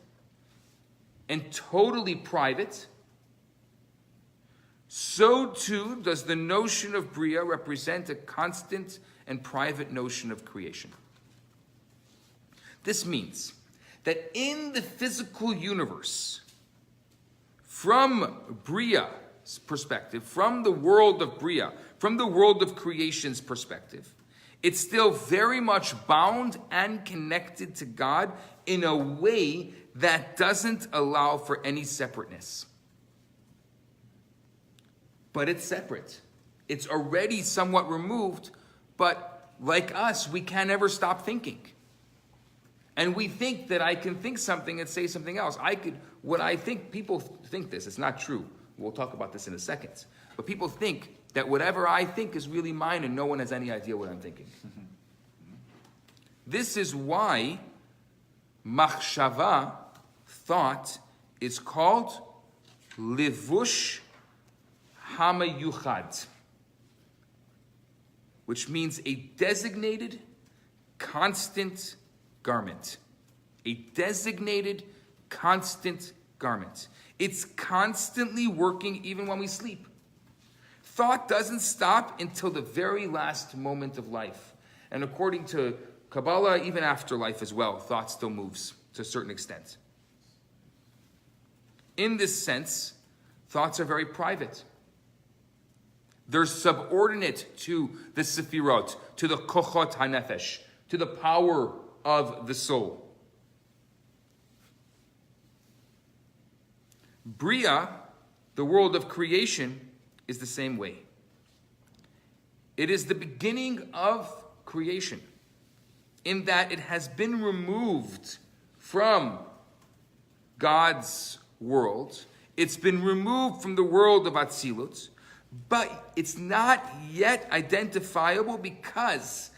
Speaker 1: and totally private, so too does the notion of Bria represent a constant and private notion of creation. This means that in the physical universe, from Bria's perspective, from the world of Bria, from the world of creation's perspective, it's still very much bound and connected to God in a way that doesn't allow for any separateness. But it's separate. It's already somewhat removed, but like us, we can't ever stop thinking. And we think that I can think something and say something else. People think this, it's not true. We'll talk about this in a second. But people think that whatever I think is really mine and no one has any idea what I'm thinking. This is why machshava, thought, is called levush hamayuchad, which means a designated, constant garment. A designated, constant garment. It's constantly working even when we sleep. Thought doesn't stop until the very last moment of life. And according to Kabbalah, even after life as well, thought still moves to a certain extent. In this sense, thoughts are very private. They're subordinate to the sefirot, to the kochot hanefesh, to the power of the soul. Bria, the world of creation, is the same way. It is the beginning of creation, in that it has been removed from God's world. It's been removed from the world of Atzilut, but it's not yet identifiable because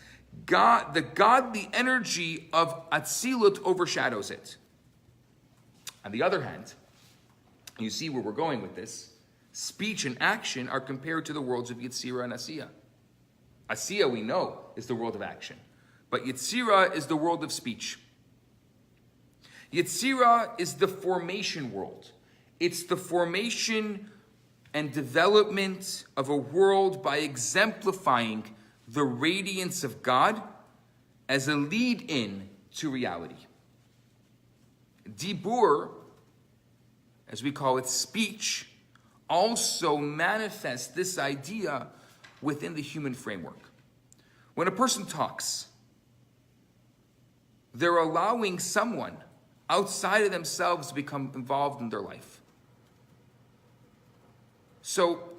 Speaker 1: the godly energy of Atzilut overshadows it. On the other hand, you see where we're going with this. Speech and action are compared to the worlds of Yetzirah and Asiya. Asiya, we know, is the world of action. But Yetzirah is the world of speech. Yetzirah is the formation world. It's the formation and development of a world by exemplifying the radiance of God as a lead-in to reality. Dibur, as we call it, speech, also manifests this idea within the human framework. When a person talks, they're allowing someone outside of themselves to become involved in their life. So,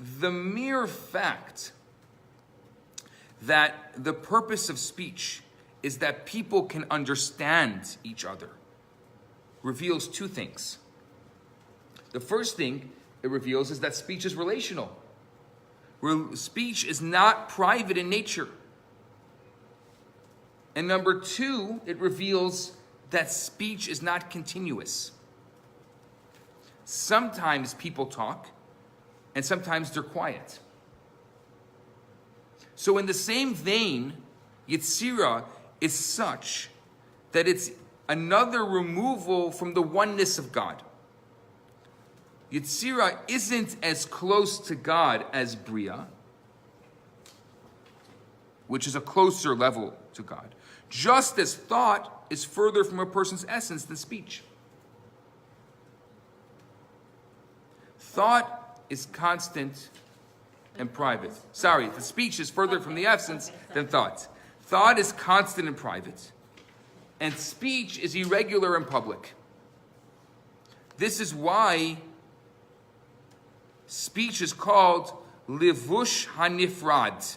Speaker 1: the mere fact that the purpose of speech is that people can understand each other reveals two things. The first thing it reveals is that speech is relational. Speech is not private in nature. And number two, it reveals that speech is not continuous. Sometimes people talk, and sometimes they're quiet. So in the same vein, Yetzirah is such that it's another removal from the oneness of God. Yetzirah isn't as close to God as Bria, which is a closer level to God, just as thought is further from a person's essence than speech. Thought is constant and private. Sorry, the speech is further from the essence than thought. Thought is constant and private, and speech is irregular and public. This is why speech is called Levush HaNifrad.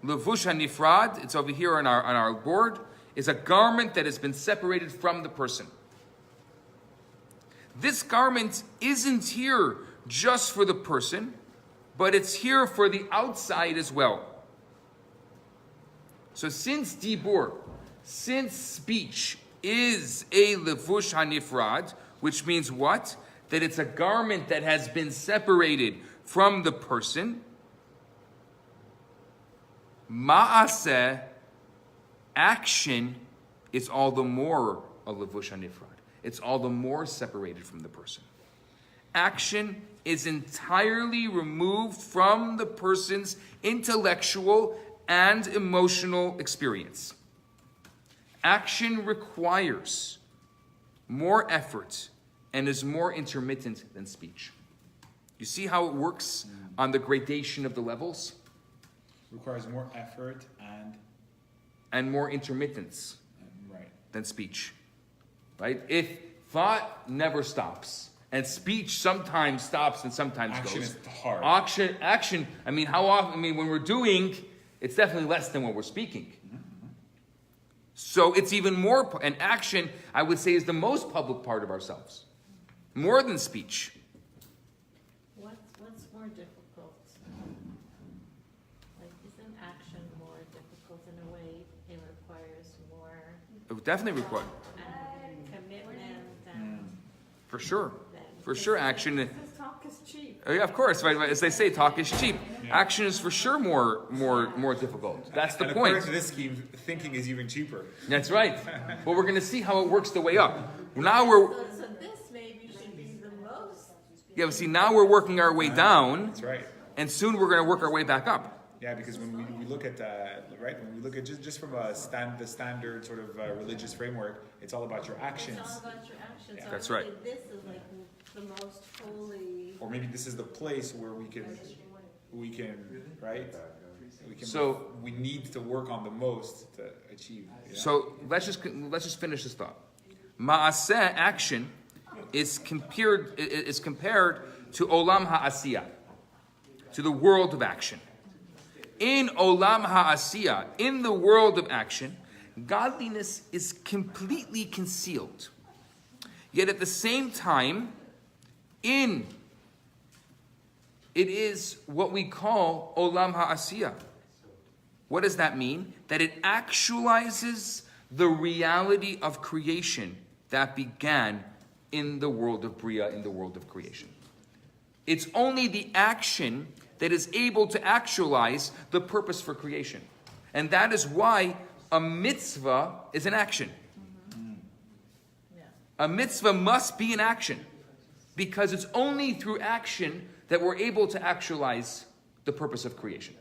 Speaker 1: Levush HaNifrad, it's over here on our board, is a garment that has been separated from the person. This garment isn't here just for the person, but it's here for the outside as well. So since dibur, since speech is a levush hanifrad, which means what? That it's a garment that has been separated from the person. Ma'aseh, action, is all the more a levush hanifrad. It's all the more separated from the person. Action is entirely removed from the person's intellectual and emotional experience. Action requires more effort and is more intermittent than speech. You see how it works on the gradation of the levels?
Speaker 3: Requires more effort
Speaker 1: and more intermittence
Speaker 3: right.
Speaker 1: than speech. Right? If thought never stops, and speech sometimes stops and sometimes
Speaker 3: action
Speaker 1: goes.
Speaker 3: Is hard.
Speaker 1: Action. I mean, how often? I mean, when we're doing, it's definitely less than when we're speaking.
Speaker 3: Mm-hmm.
Speaker 1: So it's even more. And action, I would say, is the most public part of ourselves, more than speech.
Speaker 4: What's more difficult? Like, isn't action more difficult in a way? It requires more.
Speaker 1: It would definitely require,
Speaker 4: And commitment and.
Speaker 1: for sure, action.
Speaker 4: This talk is cheap.
Speaker 1: Yeah, of course, right? As they say, talk is cheap. Action is for sure more difficult. That's the
Speaker 3: and
Speaker 1: point.
Speaker 3: According to this scheme, thinking is even cheaper.
Speaker 1: That's right. But we're going to see how it works the way up. Now we're
Speaker 4: So this maybe should be the most.
Speaker 1: yeah. But see, now we're working our way down,
Speaker 3: That's right.
Speaker 1: and soon we're going to work our way back up.
Speaker 3: Yeah, because when we look at right, when we look at just from the standard sort of religious framework, it's all about your actions.
Speaker 4: It's all about your actions.
Speaker 3: Yeah.
Speaker 4: So
Speaker 1: That's
Speaker 4: I would
Speaker 1: right.
Speaker 4: say this is like the most holy.
Speaker 3: Or maybe this is the place where we can right.
Speaker 1: So
Speaker 3: we need to work on the most to achieve. Yeah?
Speaker 1: So let's just finish this thought. Maaseh, action, is compared to olam ha'asiyah, to the world of action. In olam ha'asiyah, in the world of action, godliness is completely concealed. Yet at the same time, it is what we call olam ha'asiyah. What does that mean? That it actualizes the reality of creation that began in the world of Bria, in the world of creation. It's only the action that is able to actualize the purpose for creation. And that is why a mitzvah is an action.
Speaker 4: Yeah.
Speaker 1: A mitzvah must be an action, because it's only through action that we're able to actualize the purpose of creation.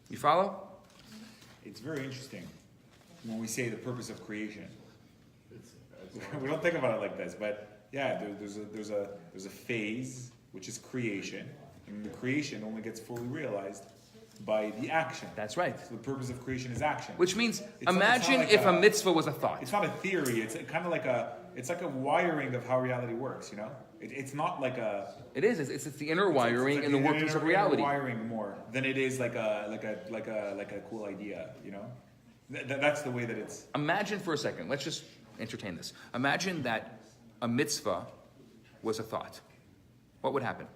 Speaker 1: You follow?
Speaker 3: It's very interesting when we say the purpose of creation. We don't think about it like this, but yeah, there's a phase which is creation, and the creation only gets fully realized by the action.
Speaker 1: That's right.
Speaker 3: So the purpose of creation is action.
Speaker 1: Which means,
Speaker 3: It's not
Speaker 1: imagine
Speaker 3: like
Speaker 1: if a mitzvah was a thought.
Speaker 3: It's not a theory. It's kind of like a wiring of how reality works. You know, it's not like a.
Speaker 1: It is. It's the inner wiring and the workings of
Speaker 3: inner
Speaker 1: reality.
Speaker 3: Wiring more than it is like a cool idea. You know, that's the way that it's.
Speaker 1: Imagine for a second. Let's just entertain this. Imagine that a mitzvah was a thought. What would happen?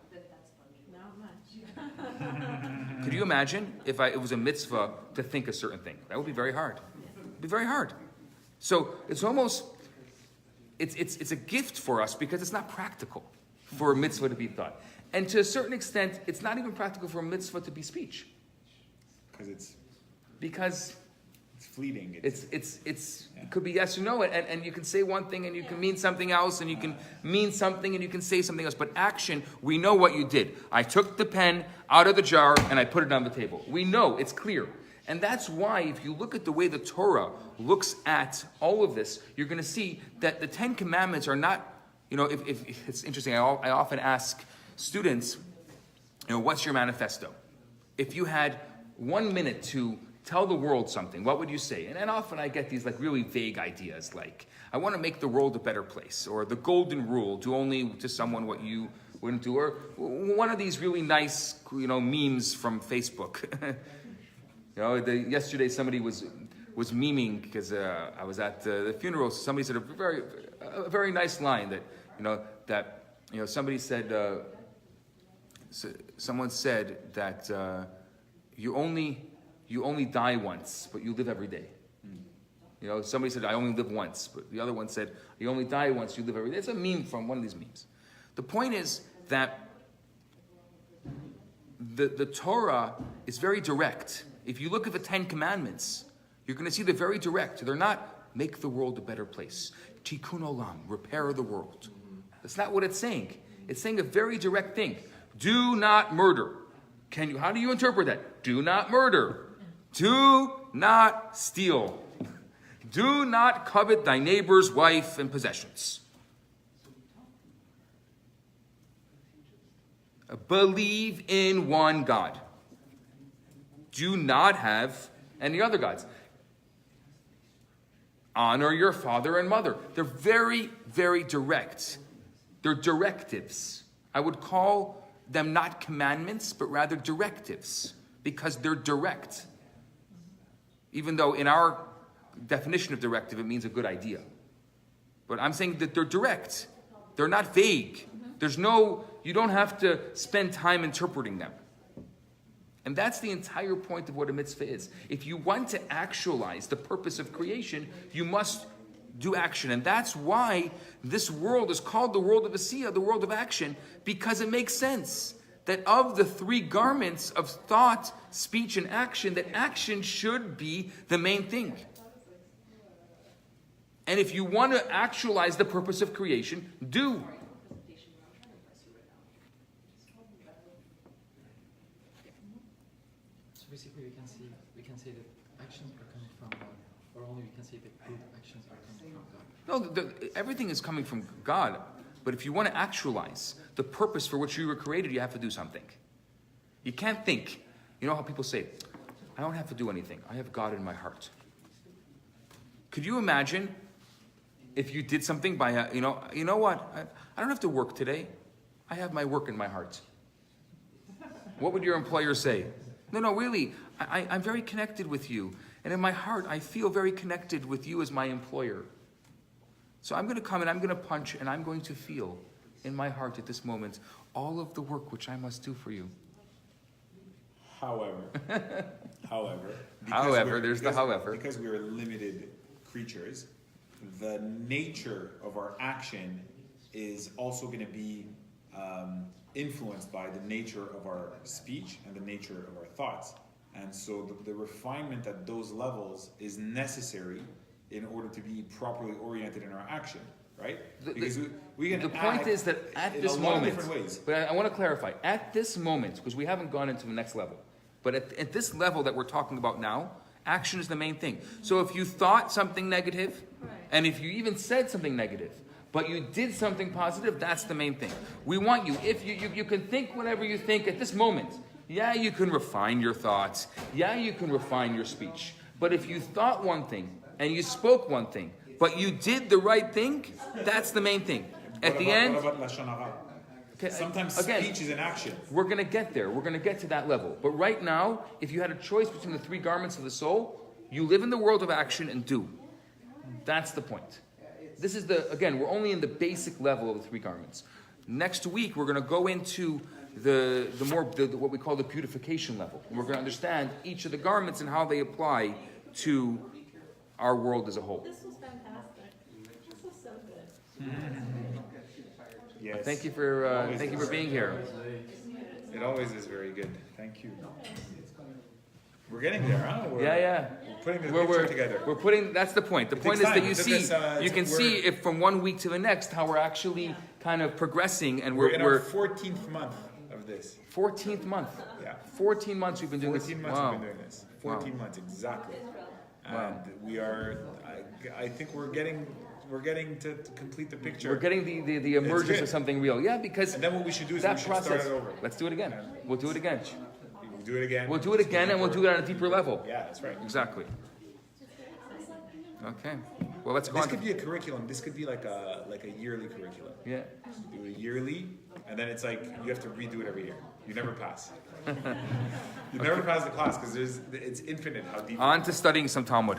Speaker 4: Not much.
Speaker 1: Could you imagine if it was a mitzvah to think a certain thing? That would be very hard. It'd be very hard. So it's almost, it's a gift for us because it's not practical for a mitzvah to be thought. And to a certain extent, it's not even practical for a mitzvah to be speech. Because
Speaker 3: it's fleeting.
Speaker 1: It could be yes or no, and you can say one thing and you can mean something else, and you can mean something and you can say something else. But action, we know what you did. I took the pen out of the jar and I put it on the table. We know, it's clear. And that's why if you look at the way the Torah looks at all of this, you're going to see that the Ten Commandments are not, if it's interesting, I often ask students, what's your manifesto? If you had 1 minute to tell the world something, what would you say? And often I get these really vague ideas like, I want to make the world a better place, or the golden rule, do only to someone what you wouldn't do, or one of these really nice, memes from Facebook. Yesterday somebody was memeing because I was at the funeral. Somebody said a very nice line that somebody said, someone said that you only die once, but you live every day. Somebody said, I only live once, but the other one said, you only die once, you live every day. It's a meme from one of these memes. The point is that the Torah is very direct. If you look at the Ten Commandments, you're going to see they're very direct. They're not make the world a better place. Tikkun olam, repair the world. That's not what it's saying. It's saying a very direct thing. Do not murder. How do you interpret that? Do not murder. Do not steal. Do not covet thy neighbor's wife and possessions. Believe in one God. Do not have any other gods. Honor your father and mother. They're very, very direct. They're directives. I would call them not commandments, but rather directives, because they're direct. Even though in our definition of directive, it means a good idea. But I'm saying that they're direct. They're not vague. You don't have to spend time interpreting them. And that's the entire point of what a mitzvah is. If you want to actualize the purpose of creation, you must do action. And that's why this world is called the world of Asiya, the world of action, because it makes sense that of the three garments of thought, speech, and action, that action should be the main thing. And if you want to actualize the purpose of creation, do.
Speaker 5: So basically, we can say that actions are coming from God, or only we can say that good actions are coming from God.
Speaker 1: No, everything is coming from God. But if you want to actualize the purpose for which you were created, you have to do something. You can't think. You know how people say, I don't have to do anything. I have God in my heart. Could you imagine if you did something by, you know what? I don't have to work today. I have my work in my heart. What would your employer say? No, really, I'm very connected with you. And in my heart, I feel very connected with you as my employer. So I'm going to come and I'm going to punch and I'm going to feel in my heart at this moment all of the work which I must do for you.
Speaker 3: However, because we are limited creatures, the nature of our action is also going to be influenced by the nature of our speech and the nature of our thoughts. And so the refinement at those levels is necessary in order to be properly oriented in our action, right? Because we can
Speaker 1: the point is that at this moment,
Speaker 3: different ways.
Speaker 1: But I want to clarify, at this moment, because we haven't gone into the next level, But at this level that we're talking about now, action is the main thing. So if you thought something negative, and if you even said something negative, but you did something positive, that's the main thing. We want you, if you can think whatever you think at this moment. Yeah, you can refine your thoughts. Yeah, you can refine your speech. But if you thought one thing, and you spoke one thing, but you did the right thing, that's the main thing. At the end,
Speaker 3: what about Lashon Hara?
Speaker 1: okay,
Speaker 3: Sometimes
Speaker 1: again,
Speaker 3: speech is an action.
Speaker 1: we're going to get there. We're going to get to that level. But right now, if you had a choice between the three garments of the soul, you live in the world of action and do. That's the point. This is again, we're only in the basic level of the three garments. Next week, we're going to go into the what we call the beautification level. And we're going to understand each of the garments and how they apply to our world as a whole.
Speaker 4: This was fantastic. This was so good.
Speaker 3: Yes.
Speaker 1: Thank you for being here.
Speaker 3: It always is very good. Thank you. We're getting there, huh?
Speaker 1: Yeah.
Speaker 3: We're putting the picture together.
Speaker 1: We're putting. That's the point. The point is
Speaker 3: takes
Speaker 1: that
Speaker 3: time.
Speaker 1: you
Speaker 3: It took
Speaker 1: see,
Speaker 3: us,
Speaker 1: you can see if from one week to the next how we're actually kind of progressing, and
Speaker 3: We're in our
Speaker 1: we're
Speaker 3: 14th month of this.
Speaker 1: 14th month.
Speaker 3: Yeah.
Speaker 1: 14 months we've been doing
Speaker 3: 14
Speaker 1: this.
Speaker 3: months
Speaker 1: Wow.
Speaker 3: we've been doing this. 14 months exactly. And we are. I think we're getting to complete the picture.
Speaker 1: We're getting the emergence
Speaker 3: good.
Speaker 1: of something real. Yeah, because
Speaker 3: And then what we should do is
Speaker 1: that
Speaker 3: we should
Speaker 1: process.
Speaker 3: start it over.
Speaker 1: Let's do it again.
Speaker 3: Yeah.
Speaker 1: We'll do it again.
Speaker 3: We'll do it again.
Speaker 1: We'll do it again, and we'll do it on a deeper level.
Speaker 3: Yeah, that's right.
Speaker 1: Exactly. Okay. Well, let's go
Speaker 3: This
Speaker 1: on.
Speaker 3: could be a curriculum. This could be like a yearly curriculum.
Speaker 1: Yeah.
Speaker 3: Do it yearly, and then it's like you have to redo it every year. You never pass. You never pass the class because it's infinite how deep.
Speaker 1: On to studying some Talmud.